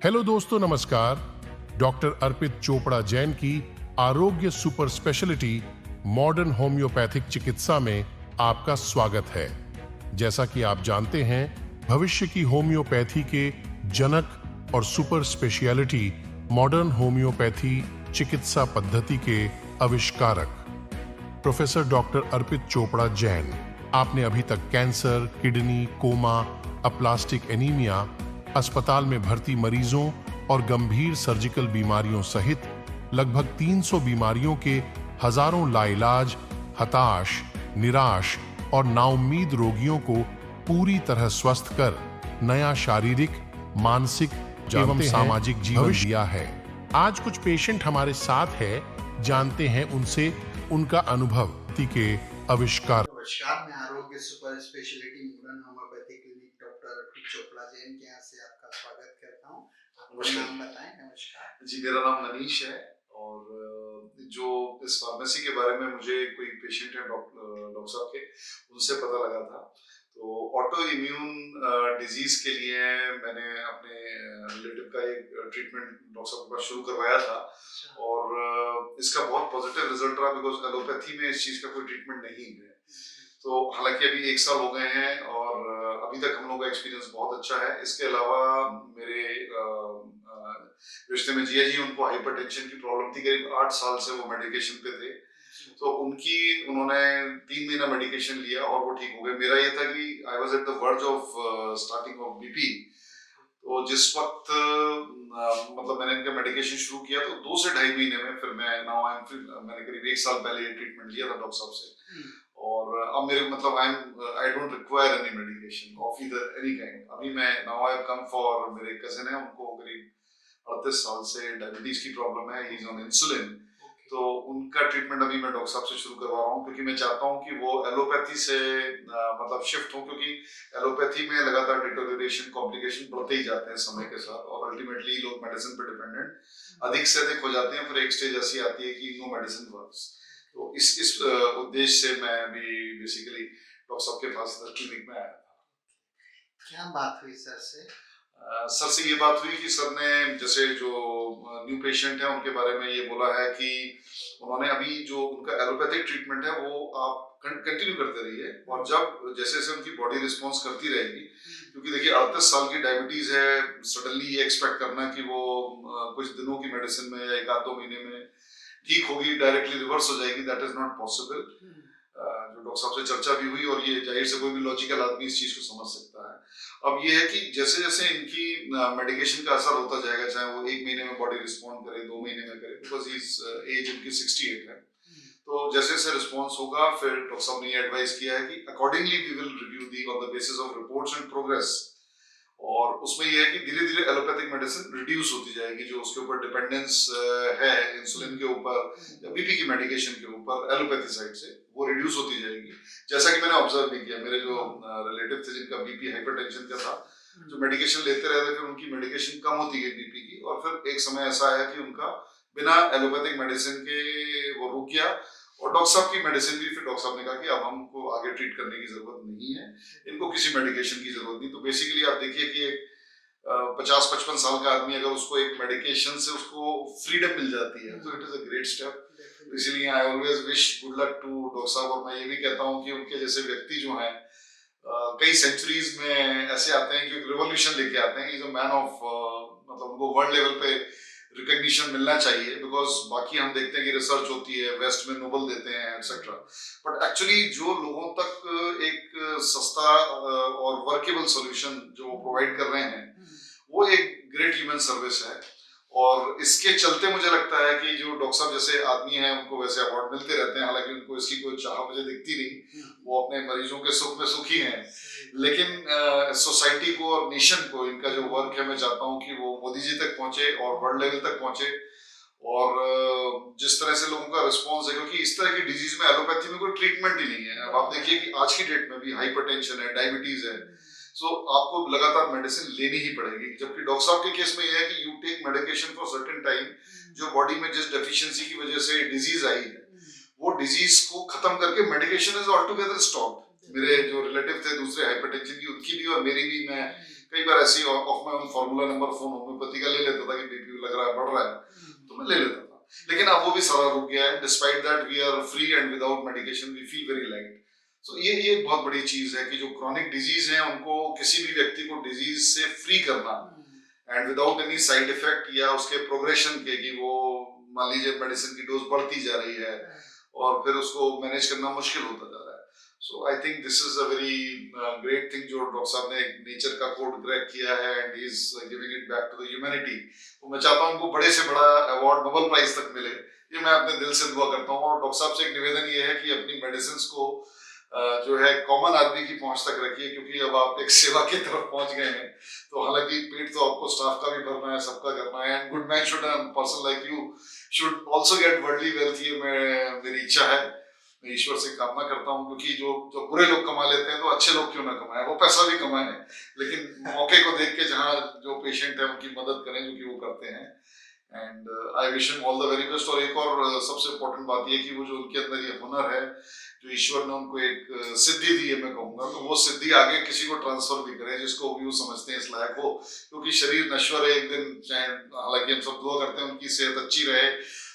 Hello दोस्तों, नमस्कार। Doctor Arpit Chopra Jain की आरोग्य सुपर स्पेशलिटी मॉडर्न होम्योपैथिक चिकित्सा में आपका स्वागत है। जैसा कि आप जानते हैं, भविष्य की होम्योपैथी के जनक और सुपर स्पेशलिटी मॉडर्न होम्योपैथी चिकित्सा पद्धति के आविष्कारक प्रोफेसर डॉक्टर अर्पित चोपड़ा जैन। आपने अभी तक cancer, kidney, coma, aplastic anaemia, अस्पताल में भर्ती मरीजों और गंभीर सर्जिकल बीमारियों सहित लगभग 300 बीमारियों के हजारों लाइलाज, हताश, निराश और नाउम्मीद रोगियों को पूरी तरह स्वस्थ कर नया शारीरिक, मानसिक एवं सामाजिक जीवन दिया है। आज कुछ पेशेंट हमारे साथ है, जानते हैं उनसे उनका अनुभव के आविष्कार। नमस्कार, मैं Aarogya super speciality modern homeopathy clinic doctor Arpit Chopra Jain के यहाँ से आपका स्वागत करता हूँ। अपना नाम बताएं। नमस्कार जी, मेरा नाम मनीष है और जो इस फार्मेसी के बारे में मुझे कोई पेशेंट है डॉक्टर साहब के, उनसे पता लगा था। तो ऑटो इम्यून डिजीज के लिए मैंने अपने रिलेटिव का एक ट्रीटमेंट डॉक्टर साहब के पास शुरू करवाया था और इसका बहुत पॉजिटिव रिजल्ट रहा, बिकॉज एलोपैथी में इस चीज का कोई ट्रीटमेंट नहीं है। तो हालांकि अभी 1 साल हो गए हैं और अभी तक हम लोग का एक्सपीरियंस बहुत अच्छा है। इसके अलावा मेरे रिश्ते में जिया जी, उनको हाइपरटेंशन की प्रॉब्लम थी, करीब 8 साल से वो मेडिकेशन पे थे। तो उन्होंने 3 महीना मेडिकेशन लिया और वो ठीक हो गए। मेरा ये था कि I was at the verge of starting of BP. तो जिस वक्त मतलब मैंने इनका मेडिकेशन शुरू किया, तो 2 से 2.5 महीने में फिर मैंने करीब 1 साल पहले ये ट्रीटमेंट लिया था डॉक्टर साहब से। और अब मेरे मतलब I don't require any medication of either any kind. अभी मैं now I have come for, मेरे कजिन है, उनको करीब 38 साल से डायबिटीज की प्रॉब्लम है, ही इज ऑन इंसुलिन। तो उनका ट्रीटमेंट अभी मैं डॉक्टर साहब से शुरू करवा रहा हूँ, क्योंकि मैं चाहता हूँ कि वो एलोपैथी से मतलब शिफ्ट हो, क्योंकि एलोपैथी में लगातार डिटोरिएशन, कॉम्प्लिकेशन बढ़ते ही जाते हैं समय के साथ और अल्टीमेटली लोग मेडिसिन पे डिपेंडेंट अधिक से अधिक हो जाते हैं। फिर एक स्टेज ऐसी आती है कि नो मेडिसिन वर्क्स। तो इस उद्देश्य से मैं अभी बेसिकली डॉक्टर साहब के पास क्लिनिक में आया था। क्या बात हुई सर से? सर से ये बात हुई कि सर ने जैसे जो न्यू पेशेंट है उनके बारे में ये बोला है कि उन्होंने अभी जो उनका एलोपैथिक ट्रीटमेंट है वो आप कंटिन्यू करते रहिए, और जब जैसे जैसे उनकी बॉडी रिस्पॉन्स करती रहेगी, क्योंकि देखिए 38 साल की डायबिटीज है, सडनली ये एक्सपेक्ट करना कि वो कुछ दिनों की मेडिसिन में या 1-2 महीने में ठीक होगी, डायरेक्टली रिवर्स हो जाएगी, दैट इज नॉट पॉसिबल। जो डॉक्टर साहब से चर्चा भी हुई और ये जाहिर से कोई भी लॉजिकल आदमी इस चीज को समझ सकता है। अब ये है कि जैसे जैसे इनकी मेडिकेशन का असर होता जाएगा, चाहे वो 1 महीने में बॉडी रिस्पॉन्ड करे, 2 महीने में करे, बिकॉज एज इनकी 68 है। तो जैसे जैसे रिस्पॉन्स होगा, फिर डॉक्टर साहब ने ये एडवाइस किया है कि accordingly we will review the on the basis of reports and progress. और उसमें यह है कि धीरे धीरे एलोपैथिक मेडिसिन रिड्यूस होती जाएगी, जो उसके ऊपर डिपेंडेंस है इंसुलिन के ऊपर या बीपी की मेडिकेशन के ऊपर एलोपैथी साइड से, वो रिड्यूस होती जाएगी। जैसा कि मैंने ऑब्जर्व भी किया, मेरे जो रिलेटिव थे जिनका बीपी हाइपरटेंशन का था, जो मेडिकेशन लेते रहते थे, उनकी मेडिकेशन कम होती गई बीपी की, और फिर एक समय ऐसा आया कि उनका बिना एलोपैथिक मेडिसिन के वो रुक गया। और डॉक्टर साहब की मेडिसिन भी, फिर डॉक्टर साहब ने कहा कि अब हमको आगे ट्रीट करने की जरूरत नहीं है, इनको किसी मेडिकेशन की जरूरत नहीं। तो बेसिकली आप देखिए कि एक 50-55 साल का आदमी, अगर उसको एक मेडिकेशन से उसको फ्रीडम मिल जाती है, तो it is a great step. इसलिए I always wish good luck to doctor साहब। और मैं ये भी कहता हूँ कि उनके जैसे व्यक्ति जो हैं कई सेंचुरीज में ऐसे आते हैं कि रिवॉल्यूशन लेके आते हैं। इज अ मैन ऑफ मतलब उनको वर्ल्ड लेवल पे रिकग्निशन मिलना चाहिए, बिकॉज बाकी हम देखते हैं कि रिसर्च होती है, वेस्ट में नोबेल देते हैं एक्सेट्रा, बट एक्चुअली जो लोगों तक एक सस्ता और वर्केबल सॉल्यूशन जो प्रोवाइड कर रहे हैं, वो एक ग्रेट ह्यूमन सर्विस है। और इसके चलते मुझे लगता है कि जो डॉक्टर साहब जैसे आदमी हैं, उनको वैसे अवार्ड मिलते रहते हैं। हालांकि उनको इसकी कोई चाह मुझे दिखती नहीं, वो अपने मरीजों के सुख में सुखी हैं, लेकिन सोसाइटी को और नेशन को इनका जो वर्क है, मैं चाहता हूँ कि वो मोदी जी तक पहुंचे और वर्ल्ड लेवल तक पहुंचे। और जिस तरह से लोगों का रिस्पॉन्स है, क्योंकि इस तरह की डिजीज में एलोपैथी में कोई ट्रीटमेंट ही नहीं है। अब आप देखिए कि आज की डेट में भी हाइपरटेंशन है, डायबिटीज है, सो आपको लगातार मेडिसिन लेनी ही पड़ेगी। जबकि डॉक्टर साहब के केस में यह है कि you take medication for certain time, जो बॉडी में जिस डेफिशिएंसी की वजह से डिजीज आई है, वो डिजीज को खत्म करके medication is all together stop. मेरे जो रिलेटिव थे दूसरे हाइपरटेंशन की, उनकी भी और मेरी भी, मैं कई बार ऐसी of my own formula number phone homeopathy का ले लेता था कि बीपी लग रहा है, बढ़ रहा है, तो मैं ले लेता था। लेकिन अब वो भी सारा रुक गया है। Despite that we are free and without medication we feel very light. So ये बहुत बड़ी चीज है कि जो क्रॉनिक डिजीज है उनको किसी भी व्यक्ति को डिजीज से फ्री करना and without any side effect या उसके प्रोग्रेशन के, कि वो मान लीजिए मेडिसिन की डोज बढ़ती जा रही है और फिर उसको मैनेज करना मुश्किल होता जा रहा है। So I think this is a very great thing जो डॉक्टर साहब ने नेचर का कोड क्रैक किया है and he is giving it back to the humanity. तो मैं चाहता हूँ उनको बड़े से बड़ा अवार्ड नोबेल प्राइज तक मिले, ये मैं अपने दिल से दुआ करता हूँ। और डॉक्टर साहब से एक निवेदन ये है कि अपनी मेडिसिन को जो है कॉमन आदमी की पहुंच तक रखिए, क्योंकि अब आप एक सेवा की तरफ पहुंच गए हैं। तो हालांकि पेट तो आपको स्टाफ का भी भरना है, सबका करना है, and good man should, person like you should also get worldly wealth. ये मेरी इच्छा है, मैं ईश्वर से कामना करता हूँ, क्योंकि जो बुरे लोग कमा लेते हैं तो अच्छे लोग क्यों ना कमाएं, वो पैसा भी कमाएं, लेकिन मौके को देख के जहाँ जो पेशेंट है उनकी मदद करें, जो कि वो करते हैं। And I wish him all the very best. और एक और सबसे इम्पोर्टेंट बात ये कि वो जो उनके अंदर ये हुनर है, जो ईश्वर ने उनको एक सिद्धि दी है, मैं कहूँगा, तो वो सिद्धि आगे किसी को ट्रांसफर भी करे जिसको भी वो समझते हैं इस लायक हो, क्योंकि शरीर नश्वर है एक दिन। चाहे हालांकि हम सब दुआ करते हैं उनकी सेहत अच्छी रहे,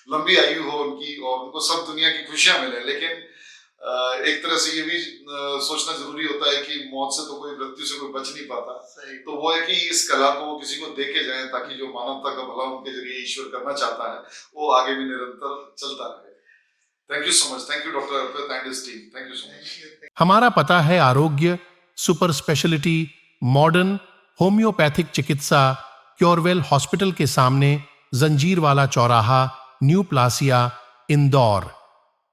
लंबी आयु हो उनकी, और उनको सब दुनिया की खुशियां मिले, लेकिन एक तरह से ये भी सोचना जरूरी होता है कि मौत से तो कोई, मृत्यु से कोई बच नहीं पाता। तो वो है कि इस कला को वो किसी को दे के जाए, ताकि जो मानवता का भला उनके जरिए ईश्वर करना चाहता है वो आगे भी निरंतर चलता रहे। Thank you so much. Thank you doctor Arpit and his team. Thank you so much. हमारा पता है आरोग्य सुपर स्पेशलिटी मॉडर्न होम्योपैथिक चिकित्सा, क्योरवेल हॉस्पिटल के सामने, जंजीरवाला चौराहा, न्यू प्लासिया, इंदौर।